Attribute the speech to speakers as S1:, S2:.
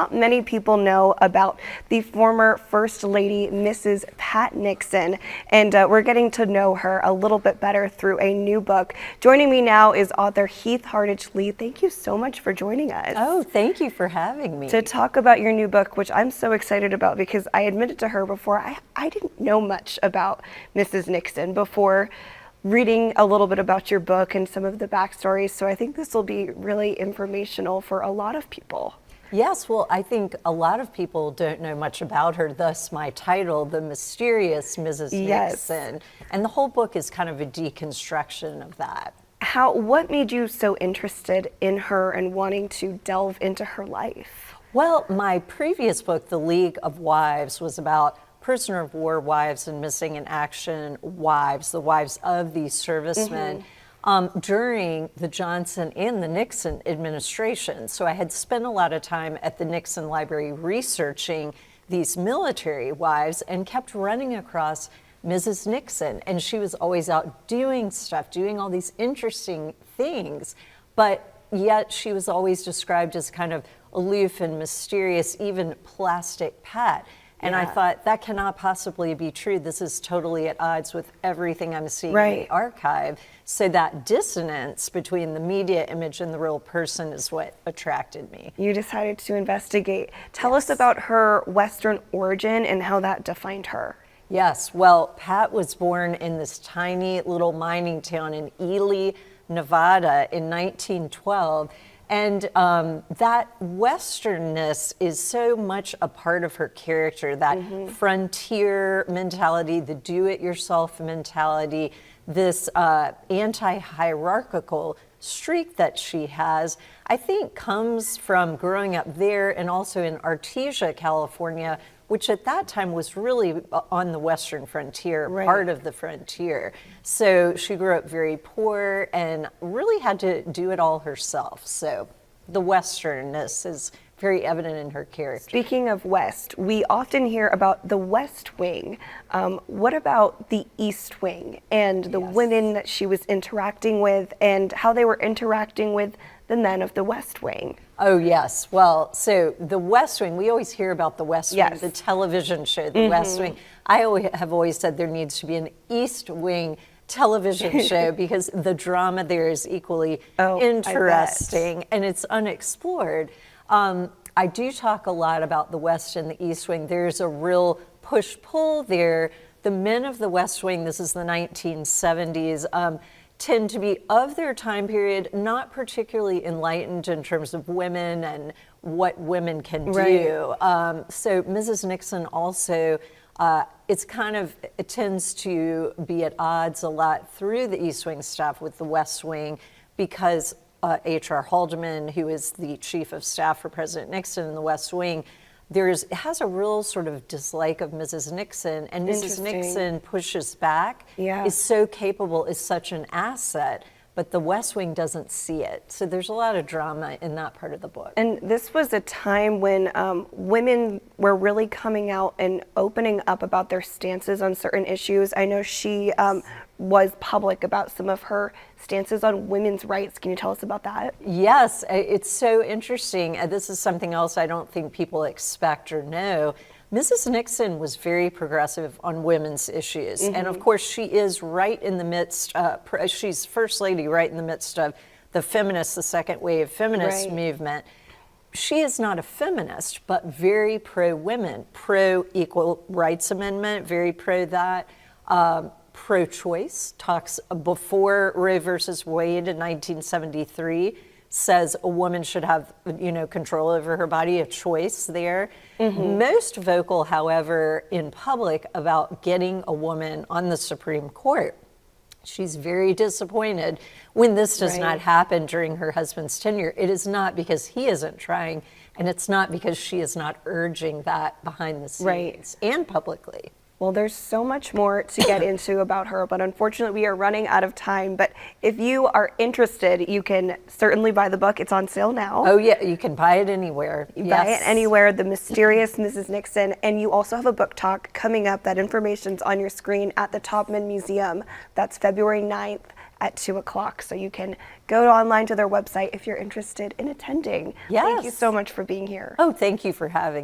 S1: Not many people know about the former First Lady, Mrs. Pat Nixon, and we're getting to know her a little bit better through a new book. Joining me now is author Heath Hardage-Lee. Thank you so much for joining us.
S2: Oh, thank you for having me.
S1: To talk about your new book, which I'm so excited about because I admitted to her before, I didn't know much about Mrs. Nixon before reading a little bit about your book and some of the backstories, so I think this will be really informational for a lot of people.
S2: Yes, well, I think a lot of people don't know much about her, thus my title, The Mysterious Mrs. Nixon. And the whole book is kind of a deconstruction of that.
S1: What made you so interested in her and wanting to delve into her life?
S2: Well, my previous book, The League of Wives, was about prisoner of war wives and missing in action wives, the wives of these servicemen. During the Johnson and the Nixon administration. So I had spent a lot of time at the Nixon Library researching these military wives and kept running across Mrs. Nixon. And she was always out doing stuff, doing all these interesting things. But yet she was always described as kind of aloof and mysterious, even plastic Pat. And I thought, that cannot possibly be true. This is totally at odds with everything I'm seeing in the archive. So that dissonance between the media image and the real person is what attracted me.
S1: You decided to investigate. Tell us about her Western origin and how that defined her.
S2: Yes, well, Pat was born in this tiny little mining town in Ely, Nevada in 1912. And that Westernness is so much a part of her character, that frontier mentality, the do-it-yourself mentality, this anti-hierarchical streak that she has, I think comes from growing up there and also in Artesia, California, which at that time was really on the western frontier, part of the frontier. So she grew up very poor and really had to do it all herself. So the westernness is very evident in her character.
S1: Speaking of West, we often hear about the West Wing. What about the East Wing and the women that she was interacting with and how they were interacting with the men of the West Wing?
S2: Oh, yes. Well, so the West Wing, we always hear about the West Wing, the television show, the West Wing. I have always said there needs to be an East Wing television show because the drama there is equally interesting and it's unexplored. I do talk a lot about the West and the East Wing. There's a real push-pull there. The men of the West Wing, this is the 1970s, tend to be of their time period, not particularly enlightened in terms of women and what women can do. So Mrs. Nixon also, it tends to be at odds a lot through the East Wing stuff with the West Wing because H.R. Haldeman, who is the chief of staff for President Nixon in the West Wing, has a real sort of dislike of Mrs. Nixon, and Mrs. Nixon pushes back, is so capable, is such an asset, but the West Wing doesn't see it. So there's a lot of drama in that part of the book.
S1: And this was a time when women were really coming out and opening up about their stances on certain issues. I know she was public about some of her stances on women's rights. Can you tell us about that?
S2: Yes, it's so interesting. This is something else I don't think people expect or know. Mrs. Nixon was very progressive on women's issues. And of course, she is right in the midst, she's First Lady right in the midst of the feminists, the second wave feminist movement. She is not a feminist, but very pro-women, pro-equal rights amendment, very pro that. Pro-choice, talks before Roe versus Wade in 1973, says a woman should have, control over her body, a choice there. Most vocal, however, in public about getting a woman on the Supreme Court. She's very disappointed when this does not happen during her husband's tenure. It is not because he isn't trying, and it's not because she is not urging that behind the scenes and publicly.
S1: Well, there's so much more to get into about her, but unfortunately we are running out of time. But if you are interested, you can certainly buy the book. It's on sale now.
S2: Oh yeah, you can buy it anywhere.
S1: Buy it anywhere, The Mysterious Mrs. Nixon. And you also have a book talk coming up. That information's on your screen at the Taubman Museum. That's February 9th at 2 o'clock. So you can go online to their website if you're interested in attending. Thank you
S2: Yes.
S1: so much for being here.
S2: Oh, thank you for having